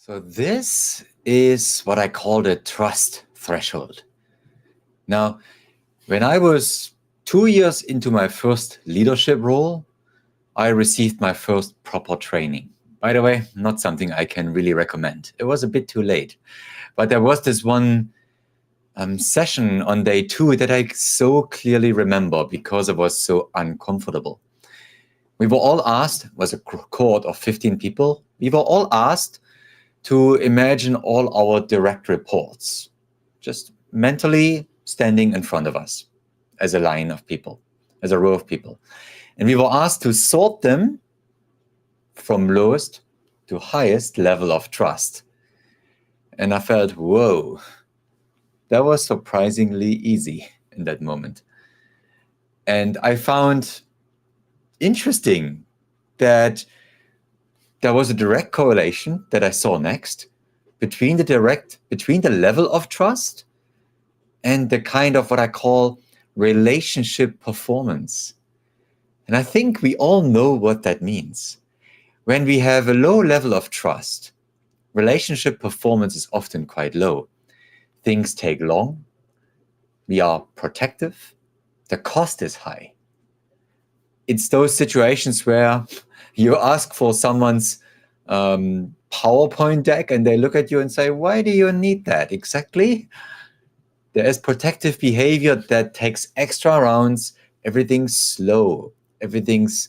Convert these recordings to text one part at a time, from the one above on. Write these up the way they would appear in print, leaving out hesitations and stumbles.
So this is what I call the trust threshold. Now, when I was 2 years into my first leadership role, I received my first proper training. By the way, not something I can really recommend. It was a bit too late. But there was this one session on day 2 that I so clearly remember because it was so uncomfortable. We were all asked, it was a cohort of 15 people, we were all asked to imagine all our direct reports, just mentally standing in front of us as a line of people, as a row of people. And we were asked to sort them from lowest to highest level of trust. And I felt, whoa, that was surprisingly easy in that moment. And I found interesting that there was a direct correlation that I saw next between the level of trust and the kind of what I call relationship performance. And I think we all know what that means. When we have a low level of trust, relationship performance is often quite low. Things take long. We are protective. The cost is high. It's those situations where you ask for someone's PowerPoint deck and they look at you and say, why do you need that exactly? There is protective behavior that takes extra rounds. Everything's slow. Everything's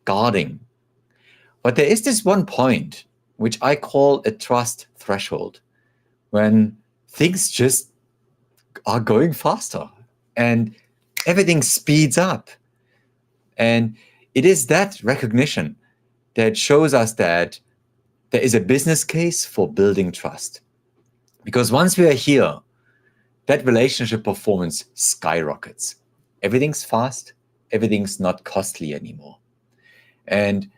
guarding. But there is this one point, which I call a trust threshold, when things just are going faster and everything speeds up. And it is that recognition that shows us that there is a business case for building trust. Because once we are here, that relationship performance skyrockets. Everything's fast, everything's not costly anymore. And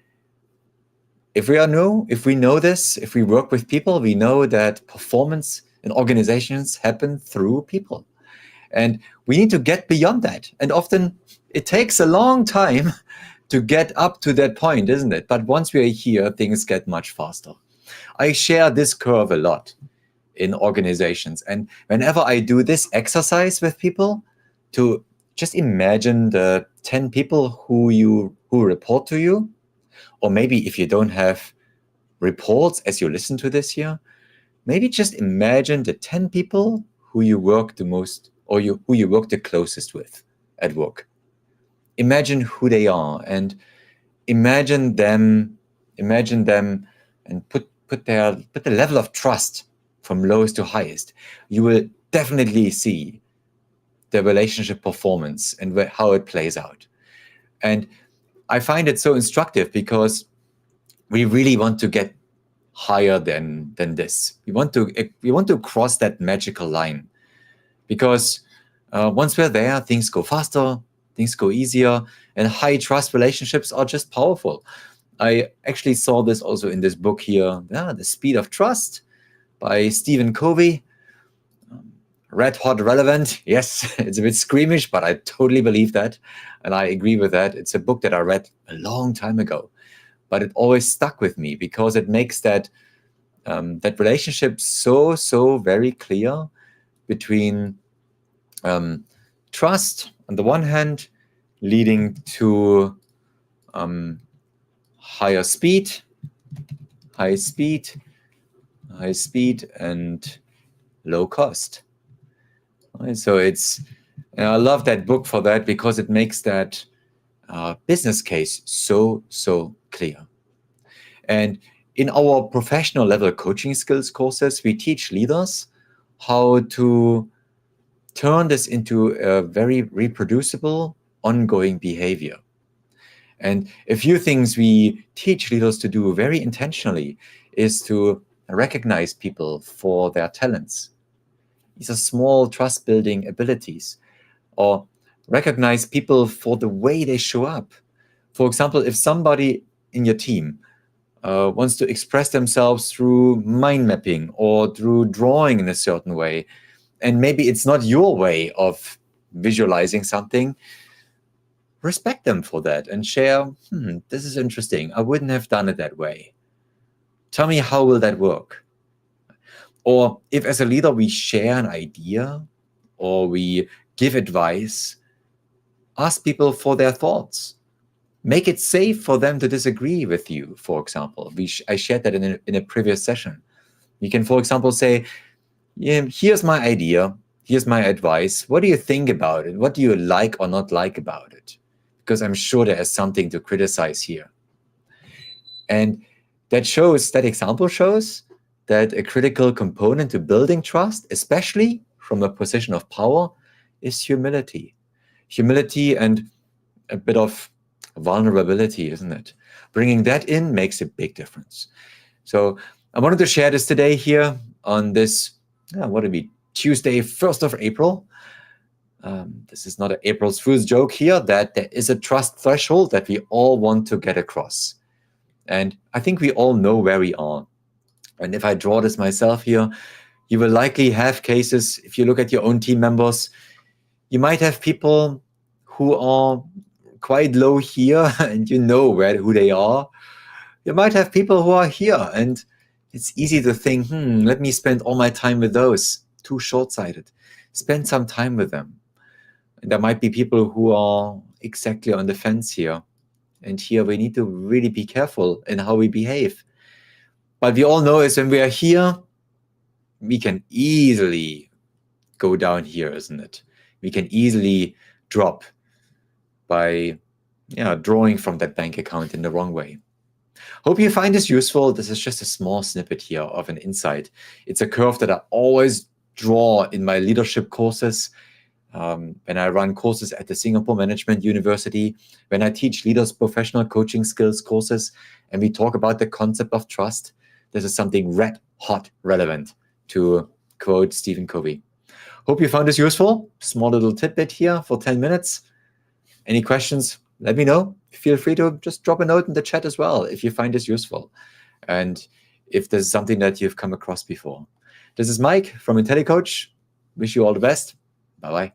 if we know this, if we work with people, we know that performance in organizations happen through people. And we need to get beyond that. And often it takes a long time to get up to that point, isn't it? But once we are here, things get much faster. I share this curve a lot in organizations. And whenever I do this exercise with people, to just imagine the 10 people who report to you, or maybe if you don't have reports as you listen to this here, maybe just imagine the 10 people who you work the most or who you work the closest with at work. Imagine who they are and imagine them and put the level of trust from lowest to highest. You will definitely see the relationship performance and how it plays out. And I find it so instructive because we really want to get higher than this. We want to cross that magical line, because once we're there, things go faster, things go easier, and high trust relationships are just powerful. I actually saw this also in this book here, The Speed of Trust by Stephen Covey. Red hot relevant. Yes, it's a bit squeamish, but I totally believe that. And I agree with that. It's a book that I read a long time ago, but it always stuck with me because it makes that relationship so very clear between trust on the one hand, leading to high speed, and low cost. Right? So I love that book for that because it makes that business case so clear. And in our professional level coaching skills courses, we teach leaders how to turn this into a very reproducible, ongoing behavior. And a few things we teach leaders to do very intentionally is to recognize people for their talents. These are small trust-building abilities. Or recognize people for the way they show up. For example, if somebody in your team wants to express themselves through mind mapping or through drawing in a certain way, and maybe it's not your way of visualizing something, respect them for that and share, this is interesting. I wouldn't have done it that way. Tell me, how will that work? Or if as a leader we share an idea or we give advice, ask people for their thoughts. Make it safe for them to disagree with you, for example. I shared that in a previous session. You can, for example, say, yeah, here's my idea, here's my advice. What do you think about it? What do you like or not like about it? Because I'm sure there is something to criticize here. And that example shows that a critical component to building trust, especially from a position of power, is humility. Humility and a bit of vulnerability, isn't it? Bringing that in makes a big difference. So I wanted to share this today here on this, Tuesday, 1st of April. This is not an April's Fool's joke here, that there is a trust threshold that we all want to get across. And I think we all know where we are. And if I draw this myself here, you will likely have cases, if you look at your own team members, you might have people who are quite low here and you know who they are. You might have people who are here and it's easy to think, let me spend all my time with those. Too short-sighted. Spend some time with them. And there might be people who are exactly on the fence here. And here we need to really be careful in how we behave. But we all know is when we are here, we can easily go down here, isn't it? We can easily drop by drawing from that bank account in the wrong way. Hope you find this useful. This is just a small snippet here of an insight. It's a curve that I always draw in my leadership courses. When I run courses at the Singapore Management University, when I teach leaders professional coaching skills courses, and we talk about the concept of trust, this is something red hot relevant, to quote Stephen Covey. Hope you found this useful. Small little tidbit here for 10 minutes. Any questions, let me know. Feel free to just drop a note in the chat as well if you find this useful. And if there's something that you've come across before. This is Mike from IntelliCoach. Wish you all the best. Bye-bye.